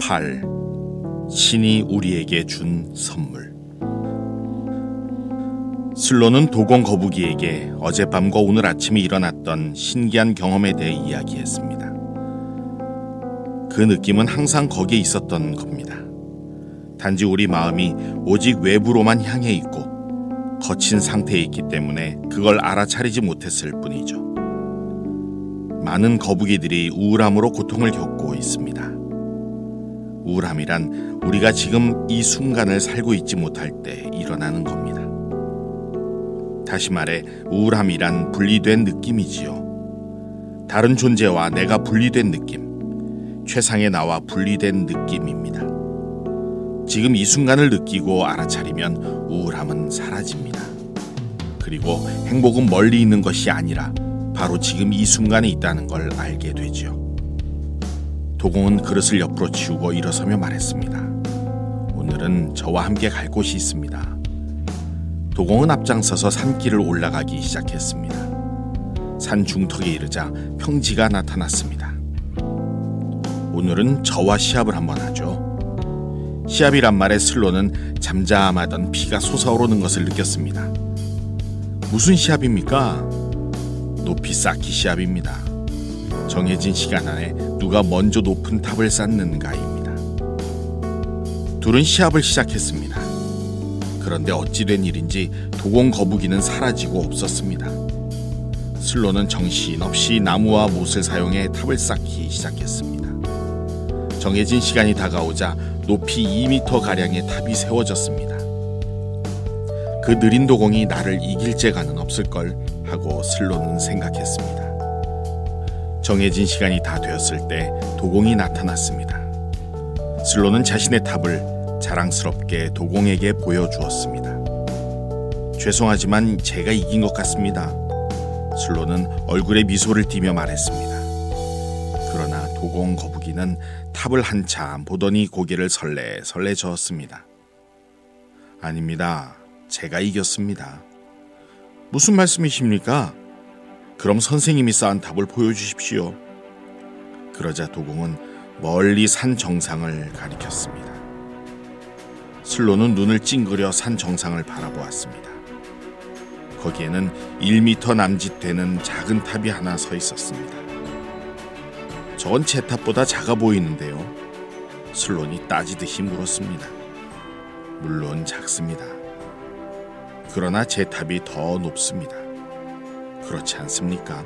8. 신이 우리에게 준 선물. 슬로는 도공 거북이에게 어젯밤과 오늘 아침에 일어났던 신기한 경험에 대해 이야기했습니다. 그 느낌은 항상 거기에 있었던 겁니다. 단지 우리 마음이 오직 외부로만 향해 있고 거친 상태에 있기 때문에 그걸 알아차리지 못했을 뿐이죠. 많은 거북이들이 우울함으로 고통을 겪고 있습니다. 우울함이란 우리가 지금 이 순간을 살고 있지 못할 때 일어나는 겁니다. 다시 말해 우울함이란 분리된 느낌이지요. 다른 존재와 내가 분리된 느낌, 최상의 나와 분리된 느낌입니다. 지금 이 순간을 느끼고 알아차리면 우울함은 사라집니다. 그리고 행복은 멀리 있는 것이 아니라 바로 지금 이 순간에 있다는 걸 알게 되지요. 도공은 그릇을 옆으로 치우고 일어서며 말했습니다. 오늘은 저와 함께 갈 곳이 있습니다. 도공은 앞장서서 산길을 올라가기 시작했습니다. 산 중턱에 이르자 평지가 나타났습니다. 오늘은 저와 시합을 한번 하죠. 시합이란 말에 슬로는 잠잠하던 피가 솟아오르는 것을 느꼈습니다. 무슨 시합입니까? 높이 쌓기 시합입니다. 정해진 시간 안에 누가 먼저 높은 탑을 쌓는가입니다. 둘은 시합을 시작했습니다. 그런데 어찌된 일인지 도공 거북이는 사라지고 없었습니다. 슬로는 정신없이 나무와 못을 사용해 탑을 쌓기 시작했습니다. 정해진 시간이 다가오자 높이 2m가량의 탑이 세워졌습니다. 그 느린 도공이 나를 이길 재간은 없을걸 하고 슬로는 생각했습니다. 정해진 시간이 다 되었을 때 도공이 나타났습니다. 슬로는 자신의 탑을 자랑스럽게 도공에게 보여주었습니다. 죄송하지만 제가 이긴 것 같습니다. 슬로는 얼굴에 미소를 띠며 말했습니다. 그러나 도공 거북이는 탑을 한참 보더니 고개를 설레 저었습니다. 아닙니다. 제가 이겼습니다. 무슨 말씀이십니까? 그럼 선생님이 쌓은 탑을 보여주십시오. 그러자 도공은 멀리 산 정상을 가리켰습니다. 슬로는 눈을 찡그려 산 정상을 바라보았습니다. 거기에는 1m 남짓 되는 작은 탑이 하나 서 있었습니다. 저건 제 탑보다 작아 보이는데요. 슬로는 따지듯이 물었습니다. 물론 작습니다. 그러나 제 탑이 더 높습니다. 그렇지 않습니까?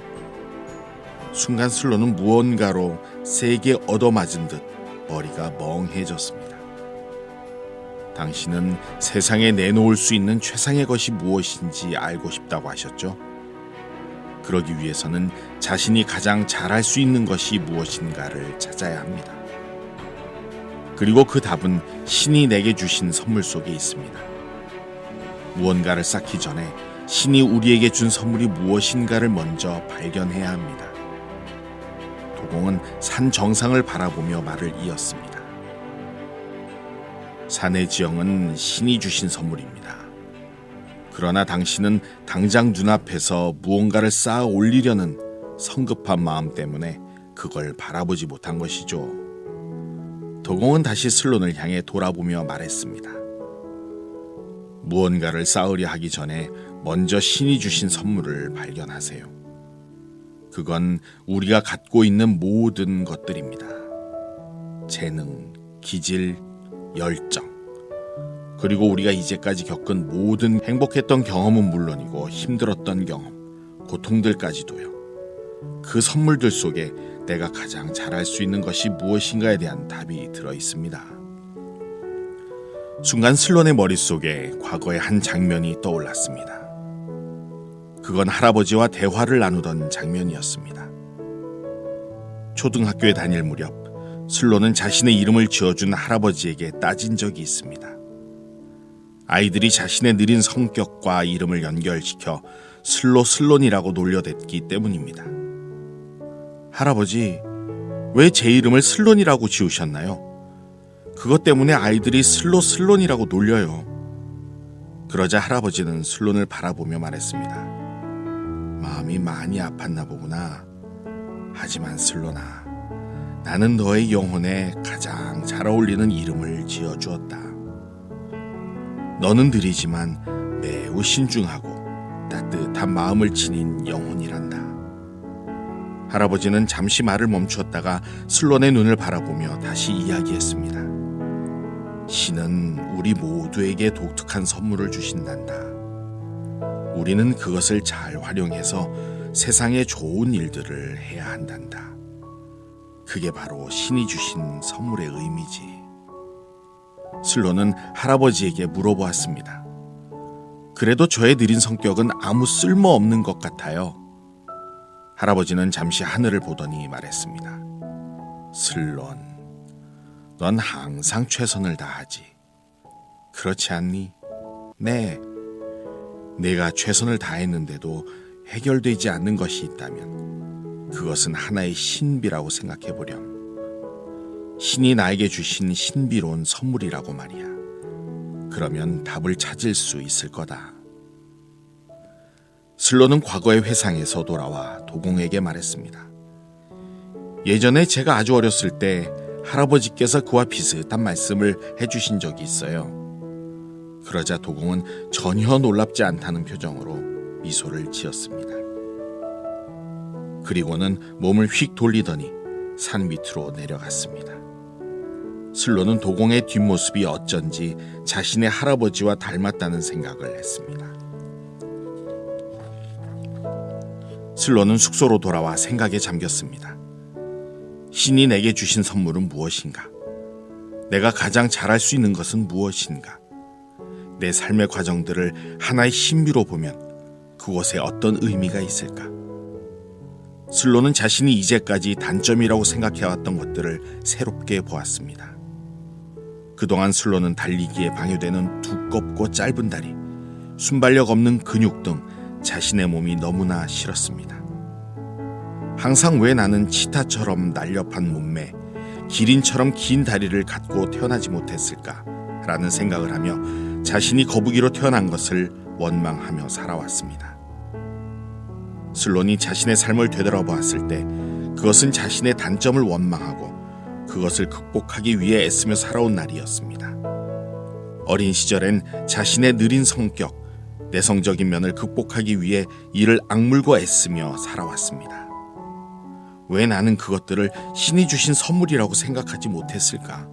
순간 슬로는 무언가로 세게 얻어맞은 듯 머리가 멍해졌습니다. 당신은 세상에 내놓을 수 있는 최상의 것이 무엇인지 알고 싶다고 하셨죠? 그러기 위해서는 자신이 가장 잘할 수 있는 것이 무엇인가를 찾아야 합니다. 그리고 그 답은 신이 내게 주신 선물 속에 있습니다. 무언가를 쌓기 전에 신이 우리에게 준 선물이 무엇인가를 먼저 발견해야 합니다. 도공은 산 정상을 바라보며 말을 이었습니다. 산의 지형은 신이 주신 선물입니다. 그러나 당신은 당장 눈앞에서 무언가를 쌓아 올리려는 성급한 마음 때문에 그걸 바라보지 못한 것이죠. 도공은 다시 슬론을 향해 돌아보며 말했습니다. 무언가를 쌓으려 하기 전에 먼저 신이 주신 선물을 발견하세요. 그건 우리가 갖고 있는 모든 것들입니다. 재능, 기질, 열정, 그리고 우리가 이제까지 겪은 모든 행복했던 경험은 물론이고 힘들었던 경험, 고통들까지도요. 그 선물들 속에 내가 가장 잘할 수 있는 것이 무엇인가에 대한 답이 들어 있습니다. 순간 슬론의 머릿속에 과거의 한 장면이 떠올랐습니다. 그건 할아버지와 대화를 나누던 장면이었습니다. 초등학교에 다닐 무렵 슬론은 자신의 이름을 지어준 할아버지에게 따진 적이 있습니다. 아이들이 자신의 느린 성격과 이름을 연결시켜 슬론이라고 놀려댔기 때문입니다. 할아버지, 왜 제 이름을 슬론이라고 지으셨나요? 그것 때문에 아이들이 슬론이라고 놀려요. 그러자 할아버지는 슬론을 바라보며 말했습니다. 마음이 많이 아팠나 보구나. 하지만 슬론아, 나는 너의 영혼에 가장 잘 어울리는 이름을 지어주었다. 너는 느리지만 매우 신중하고 따뜻한 마음을 지닌 영혼이란다. 할아버지는 잠시 말을 멈추었다가 슬론의 눈을 바라보며 다시 이야기했습니다. 신은 우리 모두에게 독특한 선물을 주신단다. 우리는 그것을 잘 활용해서 세상에 좋은 일들을 해야 한단다. 그게 바로 신이 주신 선물의 의미지. 슬론은 할아버지에게 물어보았습니다. 그래도 저의 느린 성격은 아무 쓸모없는 것 같아요. 할아버지는 잠시 하늘을 보더니 말했습니다. 슬론, 넌 항상 최선을 다하지. 그렇지 않니? 네. 내가 최선을 다했는데도 해결되지 않는 것이 있다면 그것은 하나의 신비라고 생각해 보렴. 신이 나에게 주신 신비로운 선물이라고 말이야. 그러면 답을 찾을 수 있을 거다. 슬론은 과거의 회상에서 돌아와 도공에게 말했습니다. 예전에 제가 아주 어렸을 때 할아버지께서 그와 비슷한 말씀을 해주신 적이 있어요. 그러자 도공은 전혀 놀랍지 않다는 표정으로 미소를 지었습니다. 그리고는 몸을 휙 돌리더니 산 밑으로 내려갔습니다. 슬론은 도공의 뒷모습이 어쩐지 자신의 할아버지와 닮았다는 생각을 했습니다. 슬론은 숙소로 돌아와 생각에 잠겼습니다. 신이 내게 주신 선물은 무엇인가? 내가 가장 잘할 수 있는 것은 무엇인가? 내 삶의 과정들을 하나의 신비로 보면 그곳에 어떤 의미가 있을까? 슬론은 자신이 이제까지 단점이라고 생각해왔던 것들을 새롭게 보았습니다. 그동안 슬론은 달리기에 방해되는 두껍고 짧은 다리, 순발력 없는 근육 등 자신의 몸이 너무나 싫었습니다. 항상 왜 나는 치타처럼 날렵한 몸매, 기린처럼 긴 다리를 갖고 태어나지 못했을까? 라는 생각을 하며 자신이 거북이로 태어난 것을 원망하며 살아왔습니다. 슬론이 자신의 삶을 되돌아보았을 때 그것은 자신의 단점을 원망하고 그것을 극복하기 위해 애쓰며 살아온 날이었습니다. 어린 시절엔 자신의 느린 성격, 내성적인 면을 극복하기 위해 이를 악물고 애쓰며 살아왔습니다. 왜 나는 그것들을 신이 주신 선물이라고 생각하지 못했을까?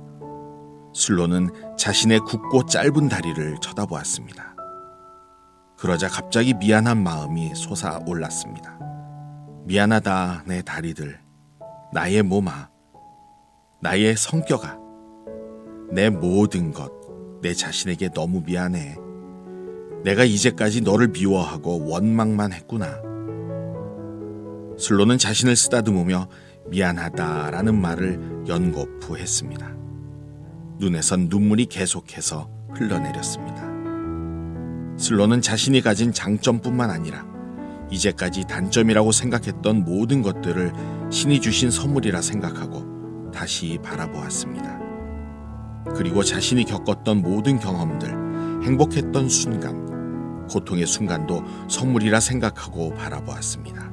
슬론은 자신의 굵고 짧은 다리를 쳐다보았습니다. 그러자 갑자기 미안한 마음이 솟아올랐습니다. 미안하다, 내 다리들, 나의 몸아, 나의 성격아, 내 모든 것, 내 자신에게 너무 미안해. 내가 이제까지 너를 미워하고 원망만 했구나. 슬론은 자신을 쓰다듬으며 미안하다라는 말을 연거푸 했습니다. 눈에선 눈물이 계속해서 흘러내렸습니다. 슬론은 자신이 가진 장점뿐만 아니라 이제까지 단점이라고 생각했던 모든 것들을 신이 주신 선물이라 생각하고 다시 바라보았습니다. 그리고 자신이 겪었던 모든 경험들, 행복했던 순간, 고통의 순간도 선물이라 생각하고 바라보았습니다.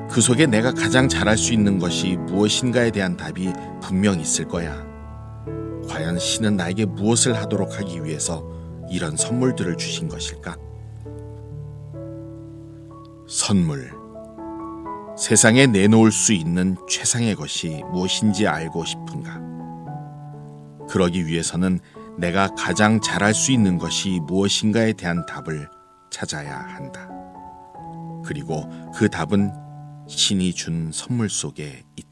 그 속에 내가 가장 잘할 수 있는 것이 무엇인가에 대한 답이 분명 있을 거야. 과연 신은 나에게 무엇을 하도록 하기 위해서 이런 선물들을 주신 것일까? 선물. 세상에 내놓을 수 있는 최상의 것이 무엇인지 알고 싶은가? 그러기 위해서는 내가 가장 잘할 수 있는 것이 무엇인가에 대한 답을 찾아야 한다. 그리고 그 답은 신이 준 선물 속에 있다.